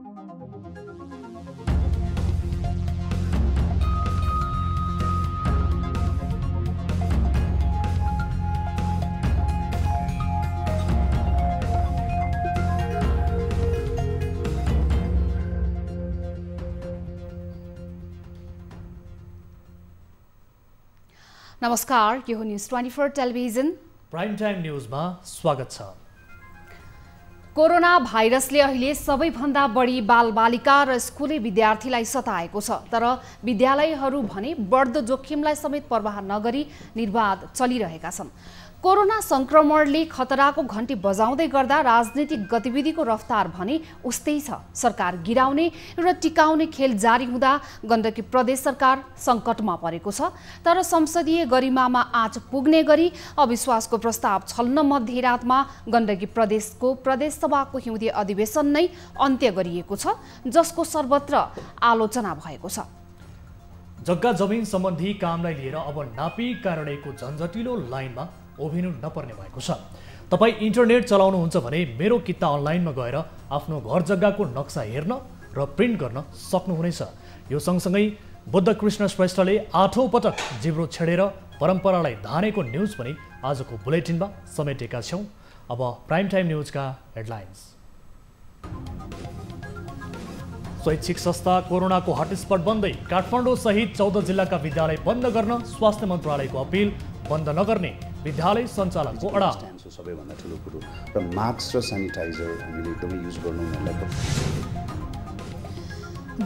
नमस्कार, यो हो न्यूज 24 टेलिभिजन प्राइम टाइम न्यूजमा स्वागत छ। कोरोना भाइरसले अहिले सबैभन्दा बढी बालबालिका र स्कुले विद्यार्थीलाई सताएको छ। तर विद्यालयहरू भने बढ्दो जोखिमलाई समेत परवाह नगरी निर्वाध चलिरहेका छन्। कोरोना संक्रमणले खतराको घण्टी बजाउँदै गर्दा राजनीतिक गतिविधिको रफ्तार भने उस्तै छ। सरकार गिराउने र टिकाउने खेल जारी हुँदा गण्डकी प्रदेश सरकार सङ्कटमा परेको छ। तर संसदीय गरिमामा आँच पुग्ने गरी अविश्वासको प्रस्ताव छल्न मध्यरातमा गण्डकी प्रदेशको प्रदेश सभाको हिउँदे अधिवेशन नै अन्त्य गरिएको छ, जसको सर्वत्र आलोचना भएको छ। जग्गा जमिन सम्बन्धी कामलाई लिएर अब नापी कार्यालयको झन्झटिलो लाइनमा उभिनु नपर्ने भएको छ। तपाईँ इन्टरनेट चलाउनुहुन्छ भने मेरो किता अनलाइनमा गएर आफ्नो घर जग्गाको नक्सा हेर्न र प्रिन्ट गर्न सक्नुहुनेछ। यो सँगसँगै बुद्ध कृष्ण श्रेष्ठले 8औं पटक जिब्रो छेडेर परम्परालाई धानेको न्युज पनि आजको बुलेटिनमा समेटेका छौँ। अब प्राइम टाइम न्युजका हेडलाइन्स। स्वैच्छिक संस्था कोरोनाको हटस्पट बन्दै काठमाडौँ सहित 14 जिल्लाका विद्यालय बन्द गर्न स्वास्थ्य मन्त्रालयको अपील। बन्द नगर्ने विद्यालय सञ्चालकको अडान। सबैभन्दा ठुलो कुरो र मास्क र सेनिटाइजर हामीले एकदमै युज गर्नु उनीहरूलाई।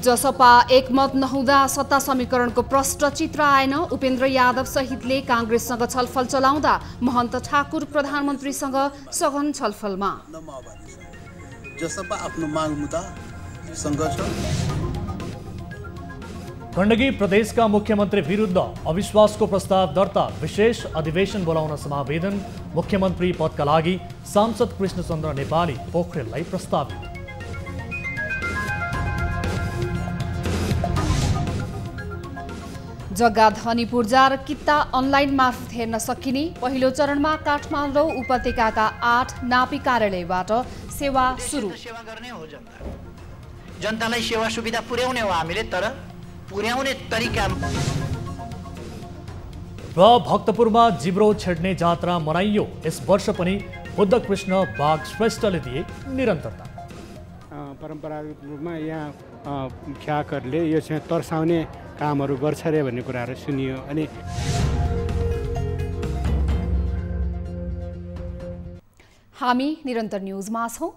जसपा एकमत नहुँदा सत्ता समीकरणको प्रष्ट चित्र आएन। उपेन्द्र यादव सहितले काङ्ग्रेससँग छलफल चलाउँदा महन्त ठाकुर प्रधानमन्त्रीसँग सघन छलफलमा। जसपा आफ्नो माग मुद्दा सङ्घर्ष। गण्डकी प्रदेशका मुख्यमन्त्री विरुद्ध अविश्वासको प्रस्ताव दर्ता, विशेष अधिवेशन बोलाउन समावेदन। मुख्यमन्त्री पदका लागि सांसद कृष्णचन्द्र नेपाली पोखरेललाई प्रस्तावित। जग्गा धनी पूर्जा र किता अनलाइन मार्फत हेर्न सकिने। पहिलो चरणमा काठमाडौँ उपत्यकाका 8 नापी कार्यालयबाट सेवा सुरु। जनतालाई सेवा सुविधा पुर्याउने हो हामीले, तर पुर्याउने तरिका। र भक्तपुरमा जिब्रो छेड्ने जात्रा मनाइयो। यस वर्ष पनि बुद्ध कृष्ण बाग श्रेष्ठले दिए निरन्तरता। परम्परागत रूपमा यहाँ ख्याकहरूले यो चाहिँ तर्साउने कामहरू गर्छ रे भन्ने कुराहरू सुनियो। अनि हामी निरन्तर न्युजमा छौँ।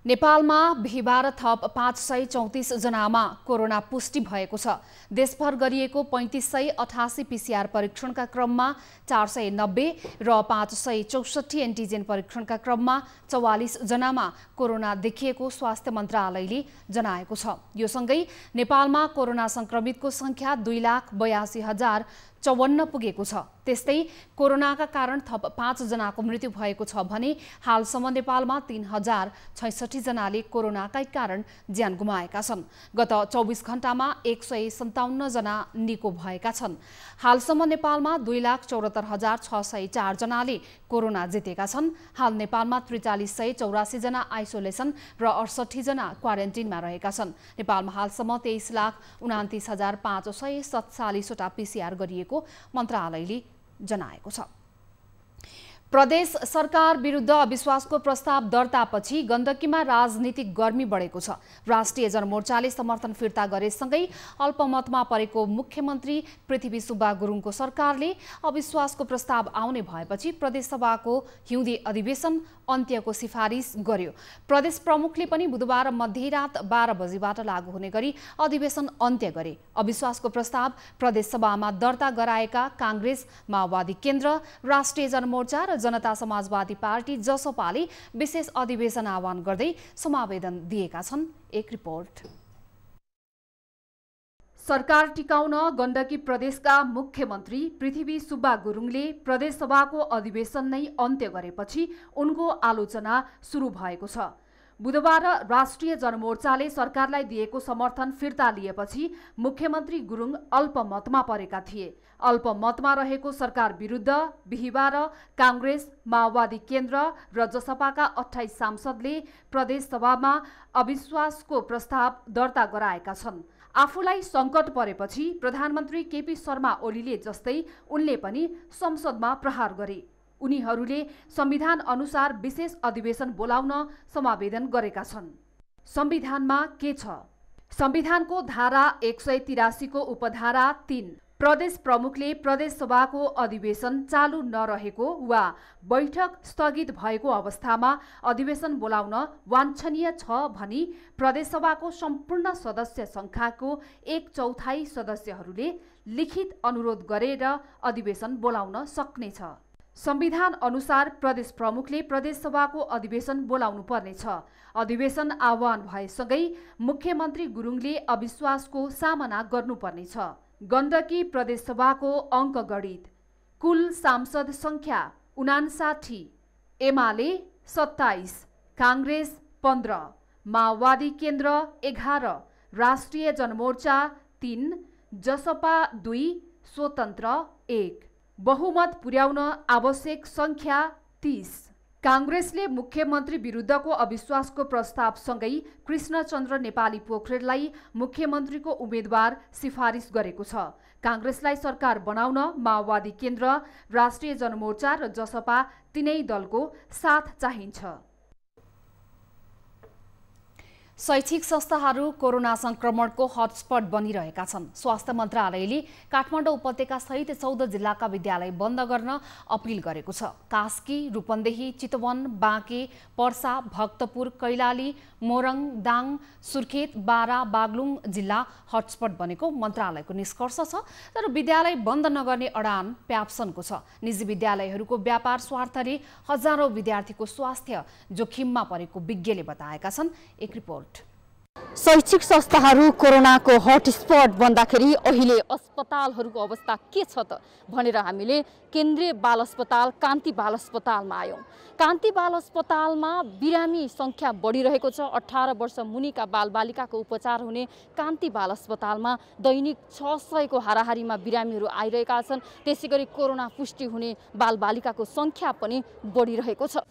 नेपालमा बिहिबार थप 534 जनामा कोरोना पुष्टि भएको छ। देशभर गरिएको 3588 पीसीआर परीक्षणका क्रममा 490 र 564 एन्टिजेन परीक्षणका क्रममा 44 जनामा कोरोना देखिएको स्वास्थ्य मन्त्रालयले जनाएको छ। यो सँगै नेपालमा कोरोना संक्रमितको संख्या 2,82,054 पुगेको छ। त्यस्तै कोरोनाका कारण थप 5 जनाको मृत्यु भएको छ भने हालसम्म नेपालमा 3066 जनाले कोरोनाकै कारण ज्यान गुमाएका छन्। गत 24 घण्टामा 157 जना निको भएका छन्। हालसम्म नेपालमा 2,74,604 जनाले कोरोना जितेका छन्। हाल नेपालमा 4384 जना आइसोलेसन र 68 जना क्वारेन्टिनमा रहेका छन्। नेपालमा हालसम्म 23,29,547 वटा पीसीआर गरिएको मन्त्रालयले जनाएको छ। प्रदेश सरकार विरुद्ध अविश्वासको प्रस्ताव दर्तापछि गण्डकीमा राजनीतिक गर्मी बढेको छ। राष्ट्रिय जनमोर्चाले समर्थन फिर्ता गरेसँगै अल्पमतमा परेको मुख्यमन्त्री पृथ्वी सुब्बा गुरुङको सरकारले अविश्वासको प्रस्ताव आउने भएपछि प्रदेशसभाको हिउँदे अधिवेशन अन्त्यको सिफारिस गर्यो। प्रदेश प्रमुखले पनि बुधबार मध्यरात 12 बजेबाट लागू हुने गरी अधिवेशन अन्त्य गरे। अविश्वासको प्रस्ताव प्रदेशसभामा दर्ता गराएका काङ्ग्रेस, माओवादी केन्द्र, राष्ट्रिय जनमोर्चा र जनता समाजवादी पार्टी जसपाले विशेष अधिवेशन आह्वान गर्दै समावेदन दिएका छन्। एक रिपोर्ट। सरकार टिकाउन गण्डकी प्रदेशका मुख्यमन्त्री पृथ्वी सुब्बा गुरुङले प्रदेशसभाको अधिवेशन नै अन्त्य गरेपछि उनको आलोचना सुरु भएको छ। बुधबार राष्ट्रिय जनमोर्चाले सरकारलाई दिएको समर्थन फिर्ता लिएपछि मुख्यमन्त्री गुरुङ अल्पमतमा परेका थिए। अल्पमतमा रहेको सरकार विरुद्ध बिहीबार कांग्रेस, माओवादी केन्द्र र जसपाका 28 सांसदले प्रदेशसभामा अविश्वासको प्रस्ताव दर्ता गराएका छन्। आफूलाई संकट परेपछि प्रधानमन्त्री केपी शर्मा ओलीले जस्तै उनले पनि संसदमा प्रहार गरे। उनीहरूले संविधान अनुसार विशेष अधिवेशन बोलाउन समावेदन गरेका छन्। संविधानमा के छ? संविधानको धारा 183 को उपधारा 3 प्रदेश प्रमुखले प्रदेश सभाको अधिवेशन चालू नरहेको वा बैठक स्थगित भएको अवस्थामा अधिवेशन बोलाउन वाञ्छनीय छ भनी प्रदेश सभाको सम्पूर्ण सदस्य संख्याको 1/4 सदस्यहरूले लिखित अनुरोध गरेर अधिवेशन बोलाउन सक्नेछ। संविधान अनुसार प्रदेश प्रमुखले प्रदेश सभाको अधिवेशन बोलाउनु पर्नेछ। अधिवेशन आह्वान भएसँगै मुख्यमन्त्री गुरुङले अविश्वासको सामना गर्नुपर्नेछ। गण्डकी प्रदेश सभाको अङ्कगणित कुल सांसद संख्या 59, एमाले 27, कांग्रेस 15, माओवादी केन्द्र 11, राष्ट्रिय जनमोर्चा 3, जसपा 2, स्वतन्त्र 1। बहुमत पुर्याउन आवश्यक संख्या 30। कांग्रेसले मुख्यमन्त्री विरुद्धको अविश्वासको प्रस्तावसँगै कृष्णचन्द्र नेपाली पोखरेललाई मुख्यमन्त्रीको उम्मेद्वार सिफारिस गरेको छ। कांग्रेसलाई सरकार बनाउन माओवादी केन्द्र, राष्ट्रिय जनमोर्चा र जसपा तीनै दलको साथ चाहिन्छ। शैक्षिक संस्थाहरू कोरोना संक्रमणको हटस्पट बनिरहेका छन्। स्वास्थ्य मन्त्रालयले काठमाडौँ उपत्यका सहित 14 जिल्लाका विद्यालय बन्द गर्न अपिल गरेको छ। कास्की, रूपन्देही, चितवन, बाँके, पर्सा, भक्तपुर, कैलाली, मोरङ, दाङ, सुर्खेत, बारा, बागलुङ जिल्ला हटस्पट बनेको मन्त्रालयको निष्कर्ष छ। तर विद्यालय बन्द नगर्ने अडान प्याप्सनको छ। निजी विद्यालयहरूको व्यापार स्वार्थले हजारौं विद्यार्थीको स्वास्थ्य जोखिममा परेको विज्ञले बताएका छन्। एक रिपोर्ट। शैक्षिक संस्थाहरू कोरोनाको हटस्पट बन्दाखेरि अहिले अस्पतालहरूको अवस्था के छ त भनेर हामीले केन्द्रीय बाल अस्पताल कान्ति बाल अस्पतालमा आयौं। कान्ति बाल अस्पतालमा बिरामी संख्या बढिरहेको छ। 18 वर्ष मुनिका बालबालिकाको उपचार हुने कान्ति बाल अस्पतालमा दैनिक 600 को हाराहारीमा बिरामीहरू आइरहेका छन्। त्यसैगरी कोरोना पुष्टि हुने बालबालिकाको संख्या पनि बढिरहेको छ।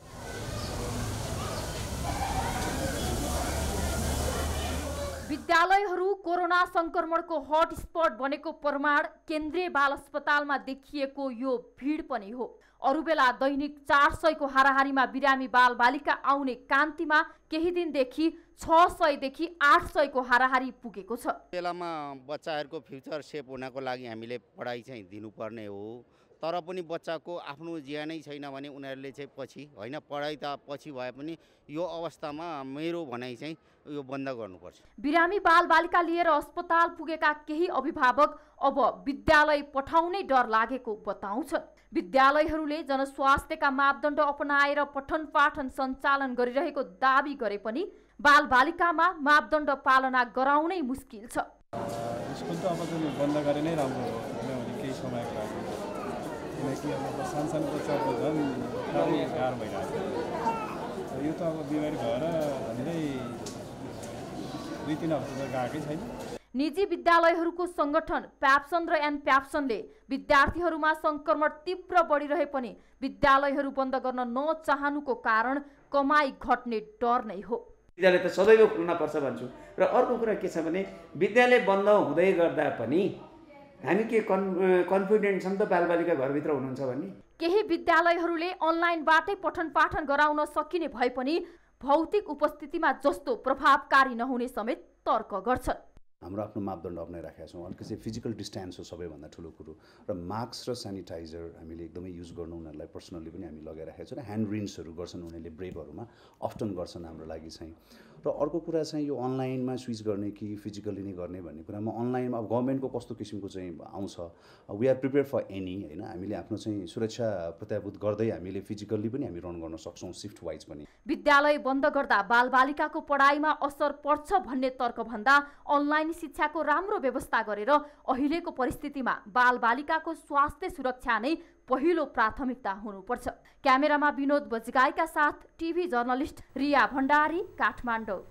विद्यालयहरू कोरोना संक्रमणको हटस्पट बनेको प्रमाण केन्द्रीय बाल अस्पतालमा देखिएको यो भिड पनि हो। अरू बेला दैनिक 400 को हाराहारीमा बिरामी बालबालिका आउने कान्तिमा केही दिनदेखि 600 देखि 800 को हाराहारी पुगेको छ। बेलामा बच्चाहरूको फ्युचर सेफ हुनको लागि हामीले पढाइ चाहिँ दिनुपर्ने हो। तर पनि बच्चाको आफ्नो ज्यानै छैन भने उनीहरूले चाहिँ पछि होइन पढाइ त पछि भए पनि यो अवस्थामा मेरो भनाइ चाहिँ यो बन्द गर्नुपर्छ। बिरामी बालबालिका लिएर अस्पताल पुगेका केही अभिभावक अब विद्यालय पठाउनै डर लागेको बताउँछन्। विद्यालयहरूले जनस्वास्थ्यका मापदण्ड अपनाएर पठन पाठन सञ्चालन गरिरहेको दाबी गरे पनि बालबालिकामा मापदण्ड पालना गराउनै मुस्किल छ। स्कुल त अब बन्द गरे नै राम्रो हो किनभने केही समयको लागि किनकि अब सानसानो बच्चाको झन् साह्रै गाह्रो भइरहेको छ। यो त अब बिमारी भएर झन्डै 2-3 हप्ता गएकै छैन। निजी विद्यालयहरूको संगठन प्याप्सन र एनप्याप्सनले विद्यार्थीहरूमा संक्रमण तीव्र बढिरहे पनि विद्यालयहरू बन्द गर्न नचाहनुको कारण कमाई घट्ने डर नै हो। विद्यालय त सदैव खुल्न पर्छ भन्छु। र अर्को कुरा के छ भने विद्यालय बन्द हुँदै गर्दा पनि हामी के कन्फिडेन्ट छौँ त बालबालिका घरभित्र हुनुहुन्छ भन्ने। केही विद्यालयहरूले अनलाइनबाटै पठन पाठन गराउन सकिने भए पनि भौतिक उपस्थितिमा जस्तो प्रभावकारी नहुने समेत तर्क गर्छन्। हाम्रो आफ्नो मापदण्ड अपनाइराखेका छौँ। अलिकति फिजिकल डिस्टेन्स हो सबैभन्दा ठुलो कुरो र मास्क र सेनिटाइजर हामीले एकदमै युज गर्नु उनीहरूलाई पर्सनल्ली पनि हामी लगाइराखेका छौँ र ह्यान्ड रिन्सहरू गर्छन् उनीहरूले ब्रेकहरूमा अफ्टन गर्छन् हाम्रो लागि चाहिँ। र अर्को कुरा चाहिँ यो अनलाइनमा स्विच गर्ने कि फिजिकली नै गर्ने भन्ने कुरामा अनलाइनमा अब गभर्मेन्टको कस्तो किसिमको चाहिँ आउँछ we are prepare for any होइन। हामीले आफ्नो चाहिँ सुरक्षा प्रत्याभूत गर्दै हामीले फिजिकल्ली पनि हामी रन गर्न सक्छौँ सिफ्ट वाइज पनि। विद्यालय बन्द गर्दा बालबालिकाको पढाइमा असर पर्छ भन्ने तर्क भन्दा अनलाइन शिक्षाको राम्रो व्यवस्था गरेर अहिलेको परिस्थितिमा बालबालिकाको स्वास्थ्य सुरक्षा नै पहिलो प्राथमिकता हुनुपर्छ। क्यामेरामा विनोद बजिगाईका साथ टिभी जर्नलिस्ट रिया भण्डारी, काठमाडौँ।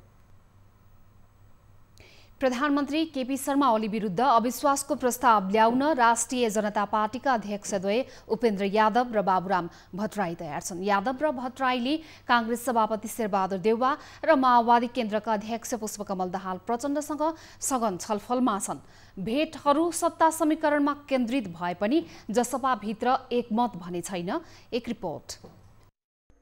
प्रधानमन्त्री केपी शर्मा ओली विरुद्ध अविश्वासको प्रस्ताव ल्याउन राष्ट्रिय जनता पार्टीका अध्यक्षद्वय उपेन्द्र यादव र बाबुराम भट्टराई तयार छन्। यादव र भट्टराईले कांग्रेस सभापति शेरबहादुर देउवा र माओवादी केन्द्रका अध्यक्ष पुष्पकमल दाहाल प्रचण्डसँग सघन छलफलमा छन्। भेटहरू सत्ता समीकरणमा केन्द्रित भए पनि जसपाभित्र एकमत भने छैन। एक रिपोर्ट।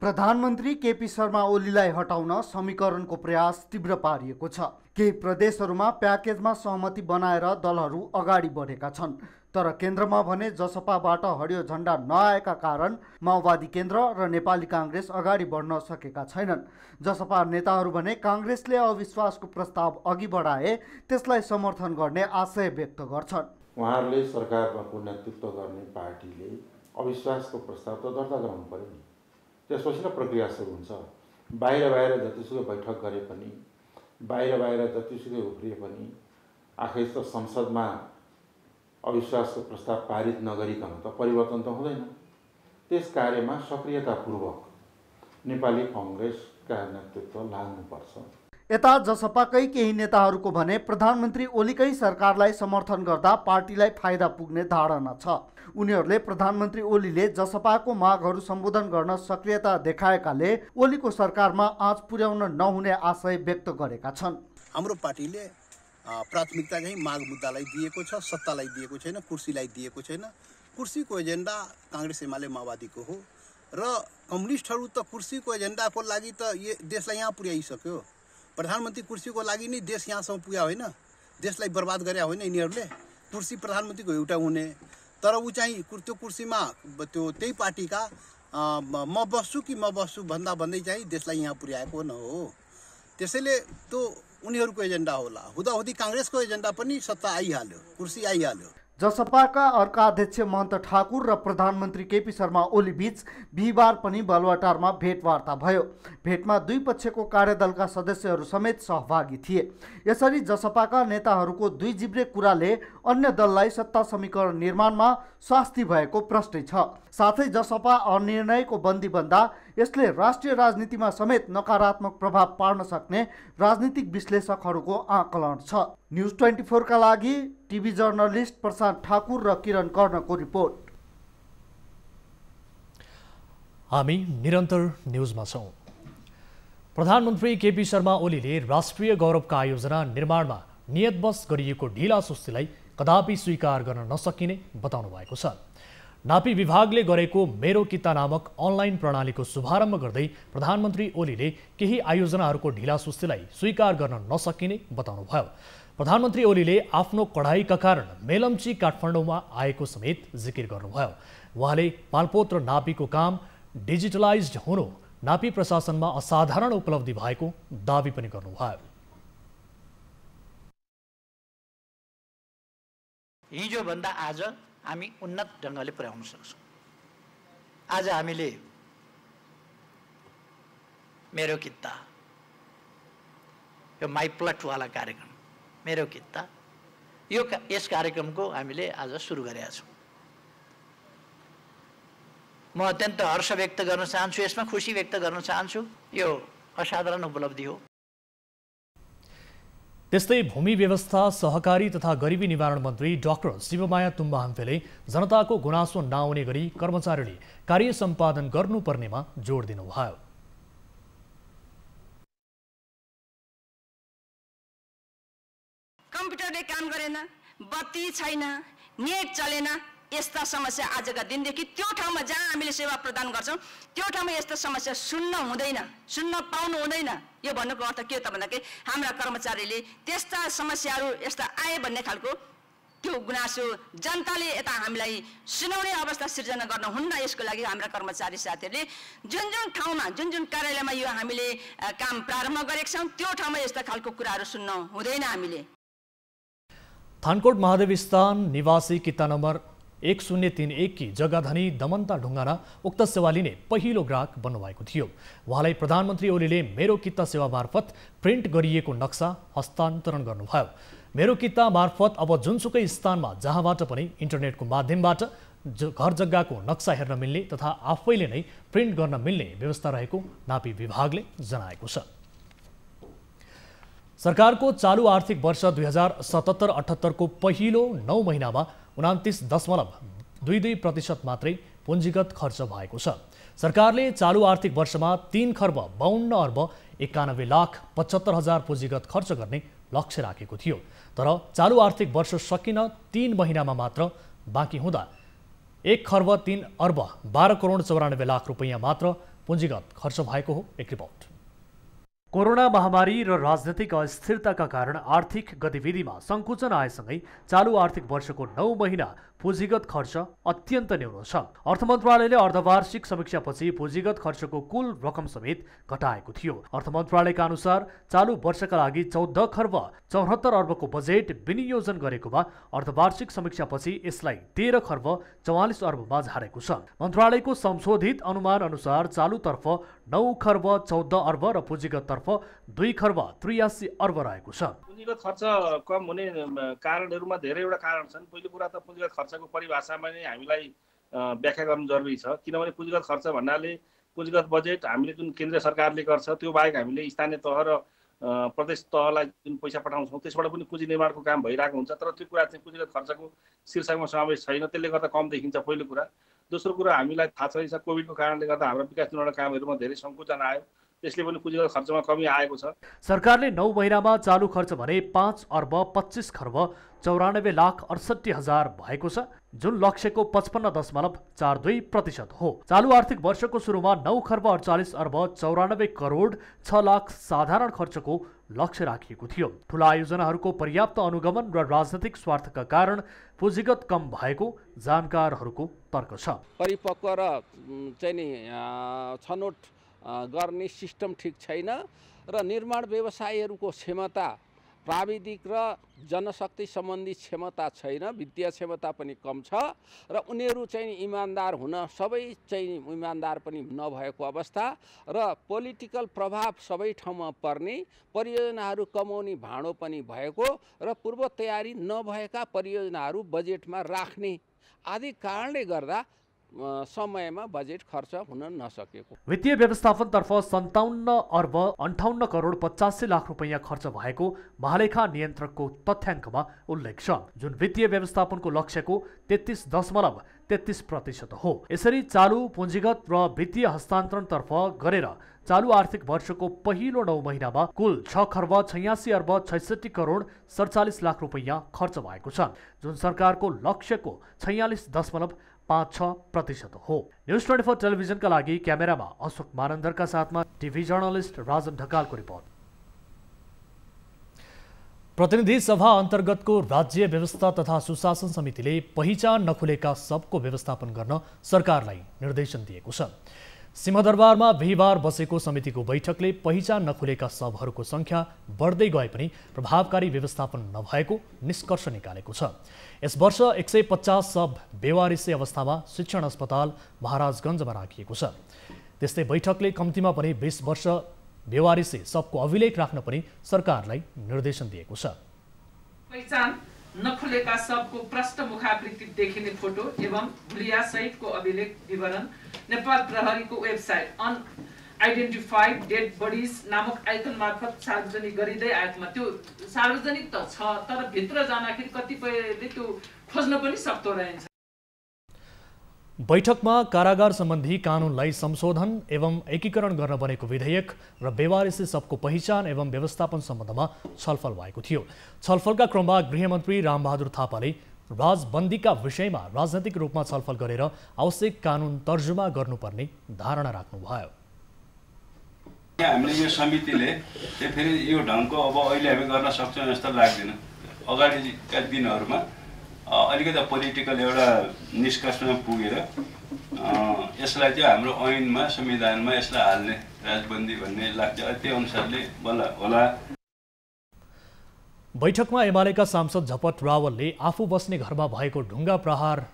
प्रधानमन्त्री केपी शर्मा ओलीलाई हटाउन समीकरणको प्रयास तीव्र पारिएको छ। केही प्रदेशहरूमा प्याकेजमा सहमति बनाएर दलहरू अगाडि बढेका छन्, तर केन्द्रमा भने जसपाबाट हरियो झण्डा नआएका कारण माओवादी केन्द्र र नेपाली कांग्रेस अगाडि बढ्न सकेका छैनन्। जसपा नेताहरू भने कांग्रेसले अविश्वासको प्रस्ताव अघि बढाए त्यसलाई समर्थन गर्ने आशय व्यक्त गर्छन्। उहाँहरूले सरकारमा नेतृत्व गर्ने पार्टीले अविश्वासको प्रस्ताव त दर्ता गराउनु पर्यो नि, त्यसपछि न प्रक्रिया सुरु हुन्छ। बाहिर जतिसुकै बैठक गरे पनि, बाहिर जतिसुकै उफ्रिए पनि आखिर त संसदमा अविश्वासको प्रस्ताव पारित नगरिकन त परिवर्तन त हुँदैन। त्यस कार्यमा सक्रियतापूर्वक नेपाली कांग्रेसका नेतृत्व लाग्नुपर्छ। यता जसपाकै केही नेताहरूको भने प्रधानमन्त्री ओलीकै सरकारलाई समर्थन गर्दा पार्टीलाई फाइदा पुग्ने धारणा छ। उनीहरूले प्रधानमन्त्री ओलीले जसपाको मागहरू सम्बोधन गर्न सक्रियता देखाएकाले ओलीको सरकारमा आँच पुर्याउन नहुने आशय व्यक्त गरेका छन्। हाम्रो पार्टीले प्राथमिकता चाहिँ माग मुद्दालाई दिएको छ, सत्तालाई दिएको छैन, कुर्सीलाई दिएको छैन। कुर्सीको एजेन्डा कांग्रेस एमाले माओवादीको हो र कम्युनिस्टहरू त कुर्सीको एजेन्डाको लागि त देशलाई यहाँ पुर्याइसक्यो। प्रधानमन्त्री कुर्सीको लागि नै देश यहाँसम्म पुग्या होइन, देशलाई बर्बाद गरे होइन यिनीहरूले। कुर्सी प्रधानमन्त्रीको एउटा हुने, तर ऊ चाहिँ त्यो कुर्सीमा त्यही पार्टीका म बस्छु भन्दै चाहिँ देशलाई यहाँ पुर्याएको न हो। त्यसैले त्यो उनीहरूको एजेन्डा होला। हुँदाहुँदी कांग्रेसको एजेन्डा पनि सत्ता आइहाल्यो, कुर्सी आइहाल्यो। जसपाका अर्का अध्यक्ष महन्त ठाकुर र प्रधानमन्त्री केपी शर्मा ओली बीच बिहिबार पनि बालुवाटारमा भेटवार्ता भयो। भेटमा दुई पक्षको कार्यदलका सदस्यहरू समेत सहभागी थिए। यसरी जसपाका नेताहरूको दुई जिब्रे कुराले अन्य दललाई सत्ता समीकरण निर्माणमा शास्ति भएको प्रश्न छ। साथै जसपा अनिर्णयको बन्दी बन्दा यसले राष्ट्रिय राजनीतिमा समेत नकारात्मक प्रभाव पार्न सक्ने राजनीतिक विश्लेषकहरूको आकलन छ। न्युज 24 का लागि टिभी जर्नलिस्ट प्रशान्त ठाकुर र किरण कर्णको रिपोर्ट। हामी निरन्तर न्युजमा छौं। प्रधानमन्त्री केपी शर्मा ओलीले राष्ट्रिय गौरवका आयोजना निर्माणमा नियतवश गरिएको ढिला सुस्तीलाई कदापि स्वीकार गर्न नसकिने बताउनु भएको छ। नापी विभागले गरेको मेरो किता नामक अनलाइन प्रणालीको शुभारम्भ गर्दै प्रधानमन्त्री ओलीले केही आयोजनाहरूको ढिला सुस्तीलाई स्वीकार गर्न नसकिने बताउनुभयो। प्रधानमन्त्री ओलीले आफ्नो कडाइका कारण मेलम्ची काठमाडौँमा आएको समेत जिकिर गर्नुभयो। उहाँले मालपोत र नापीको काम डिजिटलाइज्ड हुनु नापी प्रशासनमा असाधारण उपलब्धि भएको दावी पनि गर्नुभयो। हिजोभन्दा आज हामी उन्नत ढङ्गले पुर्याउन सक्छौँ। आज हामीले मेरो किता, यो माई प्लटवाला कार्यक्रम मेरो किता, यस कार्यक्रमको हामीले आज सुरु गरेका छौँ। म अत्यन्त हर्ष व्यक्त गर्न चाहन्छु, यसमा खुसी व्यक्त गर्न चाहन्छु। यो असाधारण उपलब्धि हो। त्यस्तै भूमि व्यवस्था, सहकारी तथा गरिबी निवारण मन्त्री डाक्टर शिवमाया तुम्बा हम्फेले जनताको गुनासो नआउने गरी कर्मचारीले कार्य सम्पादन गर्नुपर्नेमा जोड दिनुभयो। कम्प्युटरले काम गरेन, बत्ती छैन, नेट चलेन, यस्ता समस्या आजका दिनदेखि त्यो ठाउँमा जहाँ हामीले सेवा प्रदान गर्छौँ त्यो ठाउँमा यस्ता समस्या सुन्न हुँदैन, सुन्न पाउनु हुँदैन। यो भन्नुको अर्थ के हो त भन्दाखेरि हाम्रा कर्मचारीले त्यस्ता समस्याहरू यस्ता आए भन्ने खालको त्यो गुनासो जनताले यता हामीलाई सुनाउने अवस्था सिर्जना गर्न हुन्न। यसको लागि हाम्रा कर्मचारी साथीहरूले जुन जुन ठाउँमा जुन जुन कार्यालयमा यो हामीले काम प्रारम्भ गरेका छौँ त्यो ठाउँमा यस्ता खालको कुराहरू सुन्न हुँदैन। हामीले थानकोट महादेव स्थान निवासी किता नम्बर 1031 की जग्गाधनी दमन्ता ढुङ्गाना उक्त सेवा लिने पहिलो ग्राहक बन्नुभएको थियो। उहाँलाई प्रधानमन्त्री ओलीले मेरो किता सेवा मार्फत प्रिन्ट गरिएको नक्सा हस्तान्तरण गर्नुभयो। मेरो किता मार्फत अब जुनसुकै स्थानमा जहाँबाट पनि इन्टरनेटको माध्यमबाट घर जग्गाको नक्सा हेर्न मिल्ने तथा आफैले नै प्रिन्ट गर्न मिल्ने व्यवस्था रहेको नापी विभागले जनाएको छ। सरकारको चालु आर्थिक वर्ष 2077-78 को पहिलो 9 महिनामा 29.22% मात्रै पुँजीगत खर्च भएको छ। सरकारले चालु आर्थिक वर्षमा 3 खर्ब 52 अर्ब 91 लाख 75 हजार पुँजीगत खर्च गर्ने लक्ष्य राखेको थियो। तर चालु आर्थिक वर्ष सकिन 3 महिनामा मात्र बाँकी हुँदा 1 खर्ब 3 अर्ब 12 करोड 94 लाख रुपैयाँ मात्र पुँजीगत खर्च भएको हो। एक रिपोर्ट। कोरोना महामारी र राजनीतिक अस्थिरताका कारण आर्थिक गतिविधिमा सङ्कुचन आएसँगै चालु आर्थिक वर्षको 9 महिना पुँजीगत खर्च अत्यन्त न्यून छ। अर्थ मन्त्रालयले अर्धवार्षिक समीक्षापछि पुँजीगत खर्चको कुल रकम समेत घटाएको थियो। अर्थ मन्त्रालयका अनुसार चालु वर्षका लागि 14 खर्ब 74 अर्बको बजेट विनियोजन गरेकोमा अर्धवार्षिक समीक्षापछि यसलाई 13 खर्ब 44 अर्बमा झारेको छ। मन्त्रालयको संशोधित अनुमान अनुसार चालुतर्फ 9 खर्ब 14 अर्ब र पुँजीगततर्फ 2 खर्ब 83 अर्ब रहेको छ। पुँजीगत खर्च कम हुने कारणहरूमा धेरैवटा कारण छन्। पहिलो कुरा त पुँजीगत खर्चको परिभाषामा नै हामीलाई व्याख्या गर्नु जरुरी छ, किनभने पुँजीगत खर्च भन्नाले पुँजीगत बजेट हामीले जुन केन्द्र सरकारले गर्छ त्यो बाहेक हामीले स्थानीय तह र प्रदेश तहलाई जुन पैसा पठाउँछौँ त्यसबाट पनि पुँजी निर्माणको काम भइरहेको हुन्छ। तर त्यो कुरा चाहिँ पुँजीगत खर्चको शीर्षकमा समावेश छैन, त्यसले गर्दा कम देखिन्छ पहिलो कुरा। दोस्रो कुरा हामीलाई थाहा छ कोभिडको कारणले गर्दा हाम्रो विकास निर्माण कामहरूमा धेरै सङ्कुचन आयो, त्यसले पनि पुँजीगत खर्चमा कमी आएको छ। सरकारले 9 महिनामा चालु खर्च भने 5 अर्ब 25 खर्ब 94 लाख 68 हजार भएको छ, जुन लक्ष्यको 55.42% हो। चालु आर्थिक वर्षको सुरुमा 9 खर्ब 48 अर्ब 94 करोड 6 लाख साधारण खर्चको लक्ष्य राखिएको थियो। ठुला आयोजनाहरूको पर्याप्त अनुगमन र राजनैतिक स्वार्थका कारण पुँजीगत कम भएको जानकारहरूको तर्क छ। परिपक्व र चाहिँ नि छनौट गर्ने सिस्टम ठिक छैन र निर्माण व्यवसायीहरूको क्षमता, प्राविधिक र जनशक्ति सम्बन्धी क्षमता छैन, वित्तीय क्षमता पनि कम छ र उनीहरू चाहिँ इमान्दार हुन सबै चाहिँ इमान्दार पनि नभएको अवस्था र पोलिटिकल प्रभाव सबै ठाउँमा पर्ने, परियोजनाहरू कमाउने भाँडो पनि भएको र पूर्व तयारी नभएका परियोजनाहरू बजेटमा राख्ने आदि कारणले गर्दा समयमा बजेट खर्च हुन नसकेको। वित्तीय व्यवस्थापनतर्फ 57 अर्ब 58 करोड 85 लाख रुपैयाँ खर्च भएको महालेखा नियन्त्रकको तथ्याङ्कमा उल्लेख छ, जुन वित्तीय व्यवस्थापनको लक्ष्यको 33.33% हो। यसरी चालु पुँजीगत र वित्तीय हस्तान्तरणतर्फ गरेर चालु आर्थिक वर्षको पहिलो 9 महिनामा कुल 6 खर्ब 86 अर्ब 66 करोड 47 लाख रुपैयाँ खर्च भएको छ, जुन सरकारको लक्ष्यको 46.56% हो। न्युज 24 टेलिभिजनका लागि क्यामेरामा अशोक मानन्दरका साथमा टिभी जर्नलिस्ट राजन ढकालको रिपोर्ट। प्रतिनिधि सभा अन्तर्गतको राज्य व्यवस्था तथा सुशासन समितिले पहिचान नखुलेका सबको व्यवस्थापन गर्न सरकारलाई निर्देशन दिएको छ। सिंहदरबारमा बिहिबार बसेको समितिको बैठकले पहिचान नखुलेका सबहरूको संख्या बढ्दै गए पनि प्रभावकारी व्यवस्थापन नभएको निष्कर्ष निकालेको छ। यस वर्ष 150 सब बेवारिसे अवस्थामा शिक्षण अस्पताल महाराजगञ्जमा राखिएको छ। त्यस्तै बैठकले कम्तीमा पनि 20 वर्ष बेवारिसे सबको अभिलेख राख्न पनि सरकारलाई निर्देशन दिएको छ। पहिचान नखुलेका सबको प्रष्ट मुखाकृति देखिने फोटो एवं भुलिया सहितको अभिलेख विवरण नेपाल प्रहरीको वेबसाइट अनआइडेन्टिफाइड डेड बडिज नामक आइकन मार्फत सार्वजनिक गरिँदै आएकोमा त्यो सार्वजनिक त छ, तर भित्र जाँदाखेरि कतिपयले त्यो खोज्न पनि सक्दो रहेछ। बैठकमा कारागार सम्बन्धी कानुनलाई संशोधन एवं एकीकरण गर्न बनेको विधेयक र बेवारिसे सबको पहिचान एवं व्यवस्थापन सम्बन्धमा छलफल भएको थियो। छलफलका क्रममा गृहमन्त्री रामबहादुर थापाले राजबन्दीका विषयमा राजनैतिक रूपमा छलफल गरेर आवश्यक कानुन तर्जुमा गर्नुपर्ने धारणा राख्नुभयो। हामीले यो समितिले फेरि यो ढङ्गको अब अहिले हामी गर्न सक्छौँ जस्तो लाग्दैन। अगाडिका दिनहरूमा अलिकति पोलिटिकल एउटा निष्कर्षमा पुगेर यसलाई चाहिँ हाम्रो ऐनमा संविधानमा यसलाई हाल्ने राजबन्दी भन्ने लाग्छ, त्यो अनुसारले बल्ल होला। बैठकमा एमालेका सांसद झपट रावलले आफू बस्ने घरमा भएको ढुङ्गा प्रहार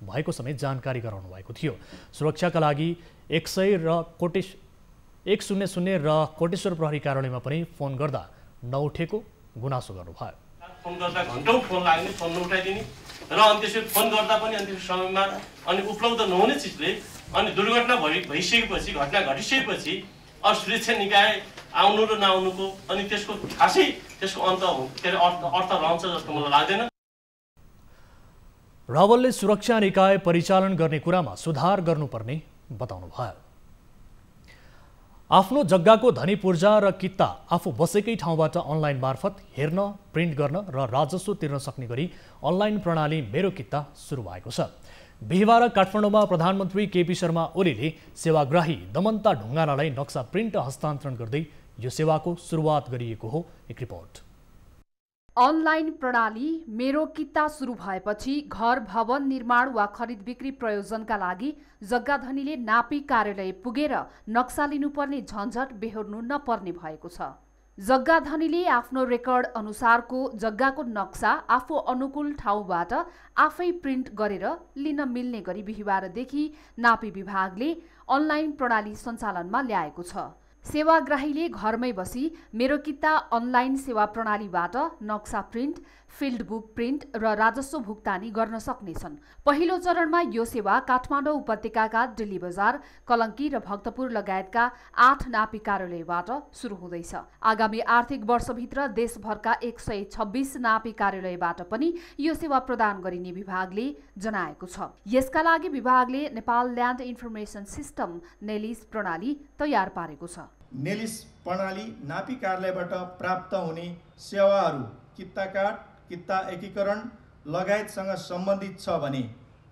भएको समेत जानकारी गराउनु भएको थियो। सुरक्षाका लागि 100 र 100 र कोटेश्वर प्रहरी कार्यालयमा पनि फोन गर्दा नउठेको गुनासो गर्नुभयो। फोन गर्दा घन्टौँ फोन लाग्ने, फोन नउठाइदिने, र अनि त्यसरी फोन गर्दा पनि अनि त्यसको समयमा अनि उपलब्ध नहुने चिजले अनि दुर्घटना भइसकेपछि घटना घटिसकेपछि अब सुरक्षा निकाय आउनु र नआउनुको अनि त्यसको खासै त्यसको अन्त के अरे अर्थ रहन्छ जस्तो मलाई लाग्दैन। रावलले सुरक्षा निकाय परिचालन गर्ने कुरामा सुधार गर्नुपर्ने बताउनुभयो। आफ्नो जग्गाको धनी पूर्जा र कित्ता आफू बसेकै ठाउँबाट अनलाइन मार्फत हेर्न, प्रिन्ट गर्न र राजस्व तिर्न सक्ने गरी अनलाइन प्रणाली मेरो कित्ता सुरु भएको छ। बिहिबार काठमाडौँमा प्रधानमन्त्री केपी शर्मा ओलीले सेवाग्राही दमन्ता ढुङ्गानालाई नक्सा प्रिन्ट हस्तान्तरण गर्दै यो सेवाको सुरुवात गरिएको हो। एक रिपोर्ट। अनलाइन प्रणाली मेरो कित्ता सुरु भएपछि घर, भवन निर्माण वा खरिद बिक्री प्रयोजनका लागि जग्गा धनीले नापी कार्यालय पुगेर नक्सा लिनुपर्ने झन्झट बेहोर्नु नपर्ने भएको छ। जग्गा धनीले आफ्नो रेकर्ड अनुसारको जग्गाको नक्सा आफू अनुकूल ठाउँबाट आफै प्रिन्ट गरेर लिन मिल्ने गरी बिहिबारदेखि नापी विभागले अनलाइन प्रणाली सञ्चालनमा ल्याएको छ। सेवाग्राहीले घरमै बसी मेरो कित्ता अनलाइन सेवा प्रणालीबाट नक्सा प्रिन्ट, फिल्ड बुक प्रिन्ट र राजस्व भुक्तानी गर्न सक्नेछन्। पहिलो चरणमा यो सेवा काठमाडौँ उपत्यकाका दिल्ली बजार, कलङ्की र भक्तपुर लगायतका 8 नापी कार्यालयबाट सुरु हुँदैछ। आगामी आर्थिक वर्षभित्र देशभरका 126 नापी कार्यालयबाट पनि यो सेवा प्रदान गरिने विभागले जनाएको छ। यसका लागि विभागले Nepal land information system Nellis प्रणाली तयार पारेको छ। नेलिस प्रणाली नापी कार्यालयबाट प्राप्त हुने सेवाहरू कित्ता कार्ड, कित्ता एकीकरण लगायतसँग सम्बन्धित छ भने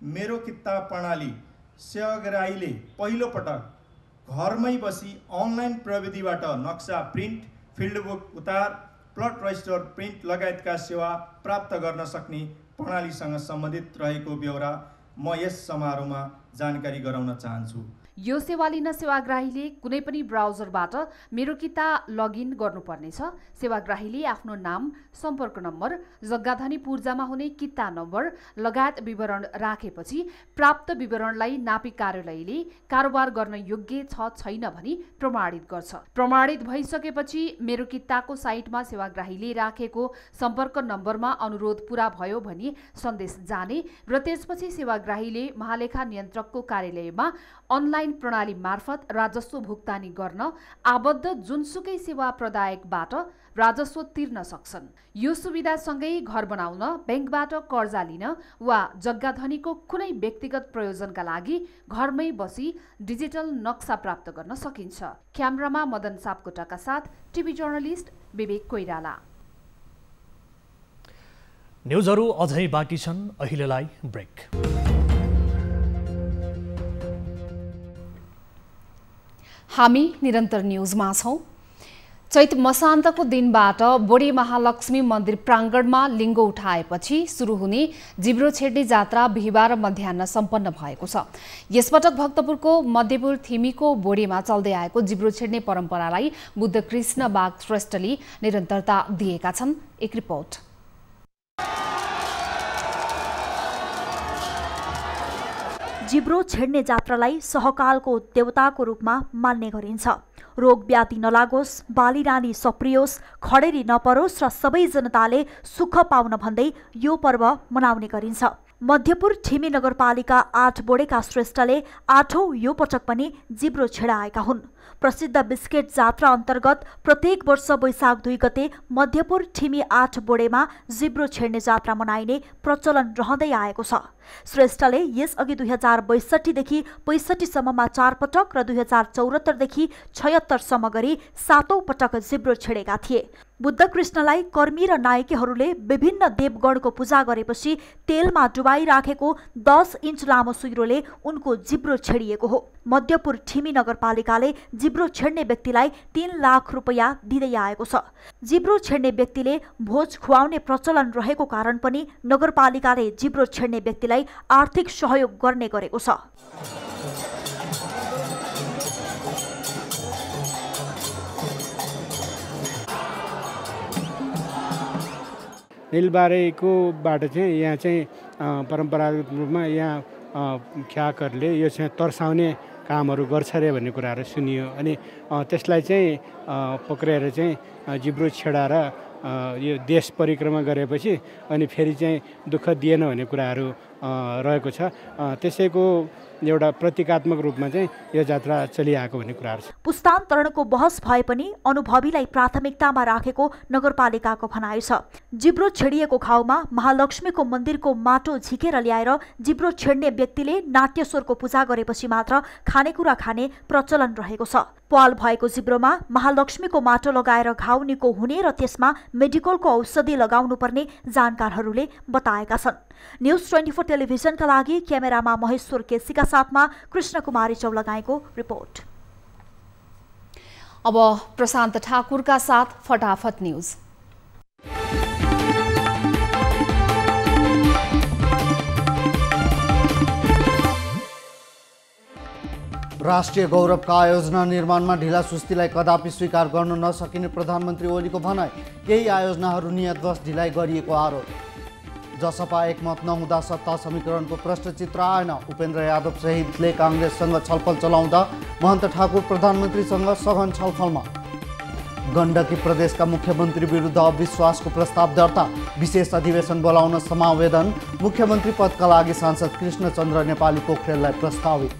मेरो कित्ता प्रणाली सेवाग्राहीले पहिलो पटक घरमै बसी अनलाइन प्रविधिबाट नक्सा प्रिन्ट, फिल्ड बुक उतार, प्लट रजिस्टर प्रिन्ट लगायतका सेवा प्राप्त गर्न सक्ने प्रणालीसँग सम्बन्धित रहेको ब्यौरा म यस समारोहमा जानकारी गराउन चाहन्छु। यो सेवा लिन सेवाग्राहीले कुनै पनि ब्राउजरबाट मेरो कित्ता लगइन गर्नुपर्नेछ। सेवाग्राहीले आफ्नो नाम, सम्पर्क नम्बर, जग्गाधनी पूर्जामा हुने कित्ता नम्बर लगायत विवरण राखेपछि प्राप्त विवरणलाई नापी कार्यालयले कारोबार गर्न योग्य छ छैन भनी प्रमाणित गर्छ। प्रमाणित भइसकेपछि मेरो कित्ताको साइटमा सेवाग्राहीले राखेको सम्पर्क नम्बरमा अनुरोध पूरा भयो भनी सन्देश जाने र त्यसपछि सेवाग्राहीले महालेखा नियन्त्रकको कार्यालयमा अनलाइन प्रणाली मार्फत राजस्व भुक्तानी गर्न आबद्ध जुनसुकै सेवा प्रदायकबाट राजस्व तिर्न सक्छन्। यो सुविधासँगै घर बनाउन, ब्याङ्कबाट कर्जा लिन वा जग्गा धनीको कुनै व्यक्तिगत प्रयोजनका लागि घरमै बसी डिजिटल नक्सा प्राप्त गर्न सकिन्छ। क्यामेरामा मदन सापकोटाका साथ टिभी जर्नलिस्ट विवेक कोइराला। न्युजहरू अझै बाँकी छन्, अहिलेलाई ब्रेक। हामी निरन्तर न्युजमा छौं। चैत मसान्तको दिनबाट बोडे महालक्ष्मी मन्दिर प्राङ्गणमा लिङ्गो उठाएपछि सुरु हुने जिब्रो छेड्ने जात्रा बिहिबार मध्याह्न सम्पन्न भएको छ। यसपटक भक्तपुरको मध्यपुर थिमीको बोडेमा चल्दै आएको जिब्रो छेड्ने परम्परालाई बुद्ध कृष्ण बाग श्रेष्ठले निरन्तरता दिएका छन्। एक रिपोर्ट। जिब्रो छेड्ने जात्रालाई सहकालको देवताको रूपमा मान्ने गरिन्छ। रोग व्याधि नलागोस्, बाली रानी सप्रियोस्, खडेरी नपरोस् र सबै जनताले सुख पाउन भन्दै यो पर्व मनाउने गरिन्छ। मध्यपुर ठिमी नगरपालिका 8 बोडेका श्रेष्ठले 8औं यो पटक पनि जिब्रो छेडाएका हुन्। प्रसिद्ध बिस्केट जात्रा अन्तर्गत प्रत्येक वर्ष वैशाख 2 गते मध्यपुर ठिमी 8 बोडेमा जिब्रो छेड्ने जात्रा मनाइने प्रचलन रहँदै आएको छ। श्रेष्ठले यसअघि 2062 देखि 65 सम्ममा 4 पटक र 2074 देखि 76 सम्म गरी 7औं पटक जिब्रो छेडेका थिए। बुद्ध कृष्णलाई कर्मी र नायकीहरूले विभिन्न देवगणको पूजा गरेपछि तेलमा डुबाई राखेको 10 इन्च लामो सुइरोले उनको जिब्रो छेडिएको हो। मध्यपुर ठिमी नगरपालिकाले जिब्रो छेड्ने व्यक्तिलाई 3 लाख रुपैयाँ दिँदै आएको छ। जिब्रो छेड्ने व्यक्तिले भोज खुवाउने प्रचलन रहेको कारण पनि नगरपालिकाले जिब्रो छेड्ने व्यक्तिलाई आर्थिक सहयोग गर्ने गरेको छ। निलबारेकोबाट चाहिँ यहाँ चाहिँ परम्परागत रूपमा यहाँ ख्याकहरूले यो चाहिँ तर्साउने कामहरू गर्छ अरे भन्ने कुराहरू सुनियो। अनि त्यसलाई चाहिँ पक्रिएर चाहिँ जिब्रो छेडाएर यो देश परिक्रमा गरेपछि अनि फेरि चाहिँ दुःख दिएन भन्ने कुराहरू रहेको छ। त्यसैको एउटा प्रतीकात्मक रूपमा चाहिँ यो जात्रा चलिआएको भन्ने कुराहरू छ। पुस्तान्तरणको बहस भए पनि अनुभवीलाई प्राथमिकतामा राखेको नगरपालिकाको भनाइ छ। जिब्रो छेडिएको घाउमा महालक्ष्मीको मन्दिरको माटो झिकेर ल्याएर जिब्रो छेड्ने व्यक्तिले नाट्यश्वरको पूजा गरेपछि मात्र खानेकुरा खाने प्रचलन रहेको छ। पाल भएको जिब्रोमा महालक्ष्मीको माटो लगाएर घाउ निको हुने र त्यसमा मेडिकलको औषधि लगाउनु पर्ने जानकारहरूले बताएका छन्। न्युज 24 टेलिभिजनका लागि क्यामेरामा महेश्वर केसीका साथमा कृष्ण कुमारी चौलगाईको रिपोर्ट। अब प्रशान्त ठाकुरका साथ फटाफट न्युज। राष्ट्रिय गौरवका आयोजना निर्माणमा ढिला सुस्तीलाई कदापि स्वीकार गर्न नसकिने प्रधानमन्त्री ओलीको भनाइ। केही आयोजनाहरू नियतवश ढिलाइ गरिएको आरोप। जसपा एकमत नहुँदा सत्ता समीकरणको प्रष्ट चित्र आएन। उपेन्द्र यादव सहितले काङ्ग्रेससँग छलफल चलाउँदा महन्त ठाकुर प्रधानमन्त्रीसँग सघन छलफलमा। गण्डकी प्रदेशका मुख्यमन्त्री विरुद्ध अविश्वासको प्रस्ताव दर्ता। विशेष अधिवेशन बोलाउन समावेदन। मुख्यमन्त्री पदका लागि सांसद कृष्णचन्द्र नेपाली पोखरेललाई प्रस्तावित।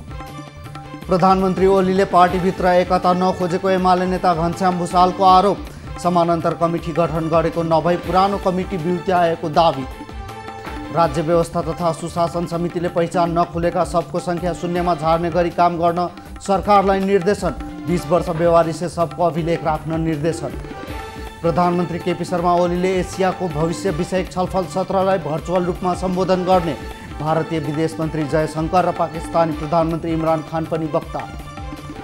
प्रधानमन्त्री ओलीले पार्टीभित्र एकता नखोजेको एमाले नेता घनश्याम भुसालको आरोप। समानान्तर कमिटी गठन गरेको नभई पुरानो कमिटी बिउत्याएको दावी। राज्य व्यवस्था तथा सुशासन समितिले पहिचान नखुलेका सबको सङ्ख्या शून्यमा झार्ने गरी काम गर्न सरकारलाई निर्देशन। 20 वर्ष बेवारिसे सबको अभिलेख राख्न निर्देशन। प्रधानमन्त्री केपी शर्मा ओलीले एसियाको भविष्य विषयक छलफल सत्रलाई भर्चुअल रूपमा सम्बोधन गर्ने। भारतीय विदेश मन्त्री जयशङ्कर र पाकिस्तानी प्रधानमन्त्री इमरान खान पनि वक्ता।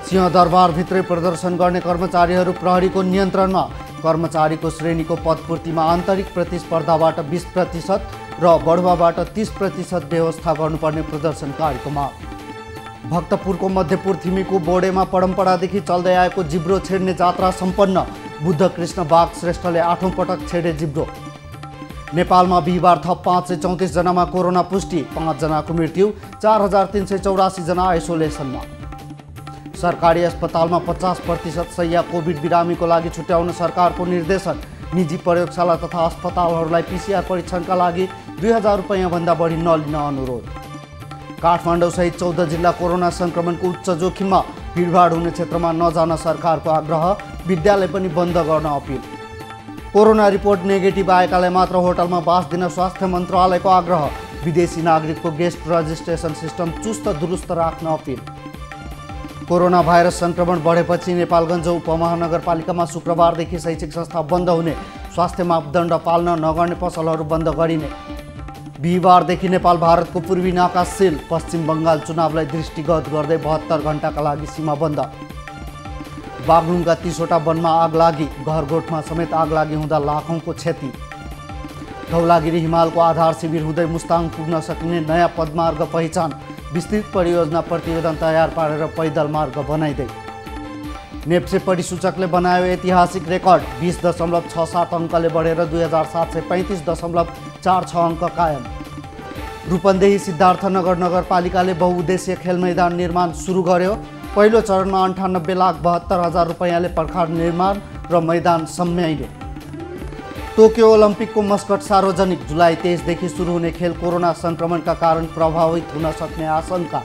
सिंहदरबारभित्रै प्रदर्शन गर्ने कर्मचारीहरू प्रहरीको नियन्त्रणमा। कर्मचारीको श्रेणीको पदपूर्तिमा आन्तरिक प्रतिस्पर्धाबाट 20% र बढुवाबाट 30% व्यवस्था गर्नुपर्ने प्रदर्शनकारीको माग। भक्तपुरको मध्यपुर थिमीको बोडेमा परम्परादेखि चल्दै आएको जिब्रो छेड्ने जात्रा सम्पन्न। बुद्ध कृष्ण बाग श्रेष्ठले 8औं पटक छेडे जिब्रो। नेपालमा बिहिबार थप 534 जनामा कोरोना पुष्टि। 5 जनाको मृत्यु। 4384 जना आइसोलेसनमा। सरकारी अस्पतालमा 50% शैय्या कोभिड बिरामीको लागि छुट्याउन सरकारको निर्देशन। निजी प्रयोगशाला तथा अस्पतालहरूलाई PCR परीक्षणका लागि 2000 रुपैयाँभन्दा बढी नलिन अनुरोध। काठमाडौँसहित 14 जिल्ला कोरोना सङ्क्रमणको उच्च जोखिममा। भिडभाड हुने क्षेत्रमा नजान सरकारको आग्रह। विद्यालय पनि बन्द गर्न अपिल। कोरोना रिपोर्ट नेगेटिभ आएकालाई मात्र होटलमा बास दिन स्वास्थ्य मन्त्रालयको आग्रह। विदेशी नागरिकको गेस्ट रजिस्ट्रेसन सिस्टम चुस्त दुरुस्त राख्न अपिल। कोरोना भाइरस सङ्क्रमण बढेपछि नेपालगञ्ज उपमहानगरपालिकामा शुक्रबारदेखि शैक्षिक संस्था बन्द हुने। स्वास्थ्य मापदण्ड पाल्न नगर्ने पसलहरू बन्द गरिने। बिहिबारदेखि नेपाल भारतको पूर्वी नाका सिल। पश्चिम बङ्गाल चुनावलाई दृष्टिगत गर्दै 72 घण्टाका लागि सीमा बन्द। बागलुङका 30वटा वनमा आग लागि। घरगोठमा समेत आग लागि हुँदा लाखौँको क्षति। धौलागिरी हिमालको आधार शिविर हुँदै मुस्ताङ पुग्न सकिने नयाँ पदमार्ग पहिचान। विस्तृत परियोजना प्रतिवेदन तयार पारेर पैदल मार्ग बनाइँदै। नेप्से परिसूचकले बनायो ऐतिहासिक रेकर्ड। 20.67 अङ्कले बढेर 2735.46 अङ्क कायम। रूपन्देही सिद्धार्थनगर नगरपालिकाले बहुउद्देश्य खेल मैदान निर्माण सुरु गर्यो। पहिलो चरणमा 98,72,000 रुपैयाँले पर्खाल निर्माण र मैदान सम्म्याइने। टोकियो ओलम्पिकको मस्कट सार्वजनिक। जुलाई 23 देखि सुरु हुने खेल कोरोना सङ्क्रमणका कारण प्रभावित हुन सक्ने आशंका।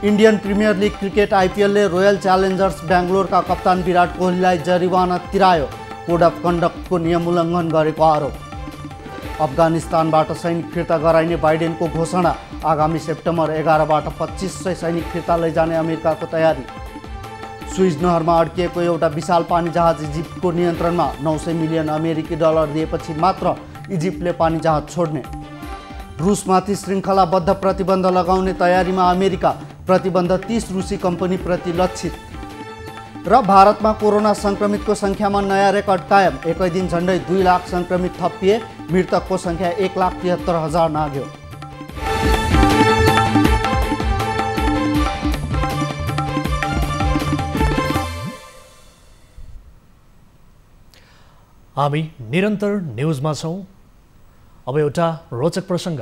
इन्डियन प्रिमियर लिग क्रिकेट आइपिएलले रोयल च्यालेन्जर्स बेङ्गलोरका कप्तान विराट कोहलीलाई जरिवाना तिरायो। कोड अफ कन्डक्टको नियम उल्लङ्घन गरेको आरोप। अफगानिस्तानबाट सैनिक फिर्ता गराइने बाइडेनको घोषणा। आगामी सेप्टेम्बर 11बाट 2500 सैनिक फिर्ता लैजाने अमेरिकाको तयारी। स्विज नहरमा अड्किएको एउटा विशाल पानी जहाज इजिप्टको नियन्त्रणमा। 900 मिलियन अमेरिकी डलर दिएपछि मात्र इजिप्टले पानी जहाज छोड्ने। रुसमाथि श्रृङ्खलाबद्ध प्रतिबन्ध लगाउने तयारीमा अमेरिका। प्रतिबन्ध 30 रुसी कम्पनीप्रति लक्षित। र भारतमा कोरोना सङ्क्रमितको सङ्ख्यामा नयाँ रेकर्ड कायम। एकै दिन झन्डै 2 लाख सङ्क्रमित थपिए। मृतकको सङ्ख्या 1,73,000 नाग्यो। हामी निरन्तर न्युजमा छौँ। अब एउटा रोचक प्रसङ्ग।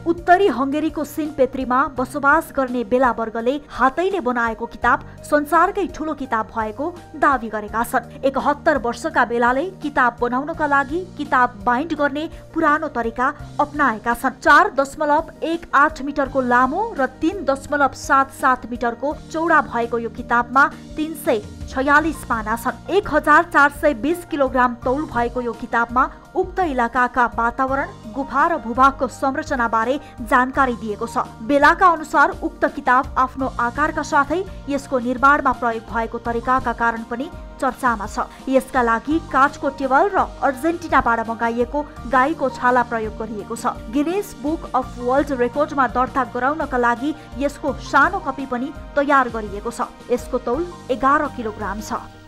उत्तरी हंगेरीको सिनपेत्रीमा बसोबास गर्ने बेला वर्गले हातैले बनाएको किताब संसारकै ठूलो किताब भएको दावी गरेका छन्। 71 वर्षका बेलाले किताब बनाउनका लागि किताब बाइन्ड गर्ने पुरानो तरिका अपनाएका छन्। 4.18 मिटरको लामो र 3.77 मिटरको चौडा भएको यो किताबमा 346 पाना छन्। 1420 किलोग्राम तौल भएको यो किताबमा उक्त इलाकाका वातावरण, गुफा र भूभागको संरचना बारे जानकारी दिएको छ। बेलाका अनुसार उक्त किताब आफ्नो आकारका साथै यसको निर्माणमा प्रयोग भएको तरिकाका कारण पनि चर्चामा छ। यसका लागि काठको टेबल र अर्जेन्टिनाबाट मगाइएको गाईको छाला प्रयोग गरिएको छ। गिनेस बुक अफ वर्ल्ड रेकर्डमा दर्ता गराउनका लागि यसको सानो कपी पनि तयार गरिएको छ। यसको तौल 11 किलोग्राम छ।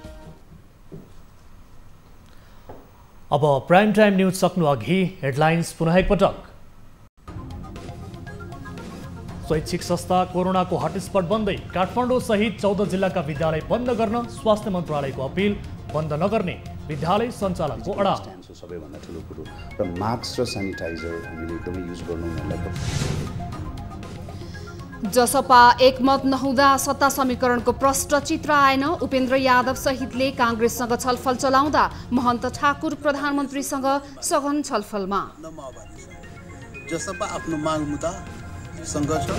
अब प्राइम टाइम न्यूज सक्नु अघि हेडलाइन्स पुनः एकपटक। शैक्षिक संस्था कोरोनाको हटस्पट बन्दै काठमाडौँ सहित 14 जिल्लाका विद्यालय बन्द गर्न स्वास्थ्य मन्त्रालयको अपील। बन्द नगर्ने विद्यालय सञ्चालकको अडान। सबैभन्दा ठुलो कुरो र मास्क र सेनिटाइजर हामीले एकदमै युज गर्नु जसपा एकमत नहुँदा सत्ता समीकरणको प्रष्ट चित्र आएन। उपेन्द्र यादव सहितले काङ्ग्रेससँग छलफल चलाउँदा महन्त ठाकुर प्रधानमन्त्रीसँग सघन छलफलमा। जसपा आफ्नो माग मुद्दा सँग छ।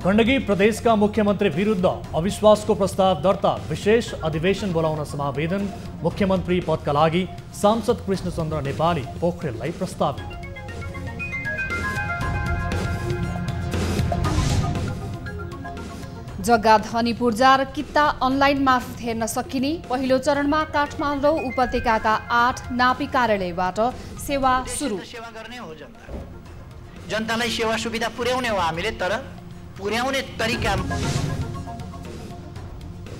गण्डकी प्रदेशका मुख्यमन्त्री विरुद्ध अविश्वासको प्रस्ताव दर्ता। विशेष अधिवेशन बोलाउन समावेदन। मुख्यमन्त्री पदका लागि सांसद कृष्णचन्द्र नेपाली पोखरेललाई प्रस्तावित। जग्गा धनी पूर्जा र कित्ता अनलाइन मार्फत हेर्न सकिने। पहिलो चरणमा काठमाडौँ उपत्यकाका 8 नापी कार्यालयबाट सेवा सुरु। जनतालाई सेवा सुविधा पुर्याउने हो हामीले, तर पुर्याउने तरिका।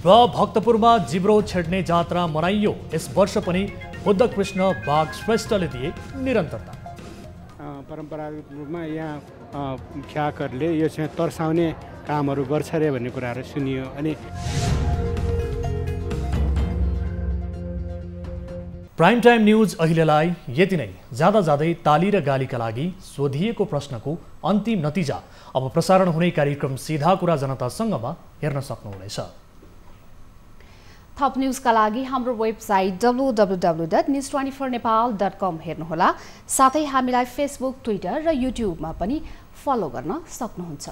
र भक्तपुरमा जिब्रो छेड्ने जात्रा मनाइयो। यस वर्ष पनि बुद्ध कृष्ण बाघ श्रेष्ठले दिए निरन्तरता। परम्परागत रूपमा यहाँ ख्याकहरूले यो चाहिँ तर्साउने कामहरू गर्छ रे भन्ने कुराहरू सुनियो। अनि प्राइम टाइम न्यूज अहिलेलाई यति नै। जाँदा जाँदै ताली र गालीका लागि सोधिएको प्रश्नको अन्तिम नतिजा अब प्रसारण हुने कार्यक्रम सीधा कुरा जनतासँगमा हेर्न सक्नुहुनेछ। थप न्यूजका लागि हाम्रो वेबसाइट www.news24nepal.com हेर्नुहोला। साथै हामीलाई फेसबुक, ट्विटर र युट्युबमा पनि फलो गर्न सक्नुहुन्छ।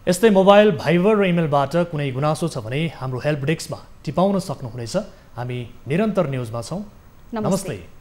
यस्तै मोबाइल, भाइबर र इमेलबाट कुनै गुनासो छ भने हाम्रो हेल्प डेस्कमा टिपाउन सक्नुहुनेछ। हामी निरन्तर न्यूजमा छौँ। नमस्ते।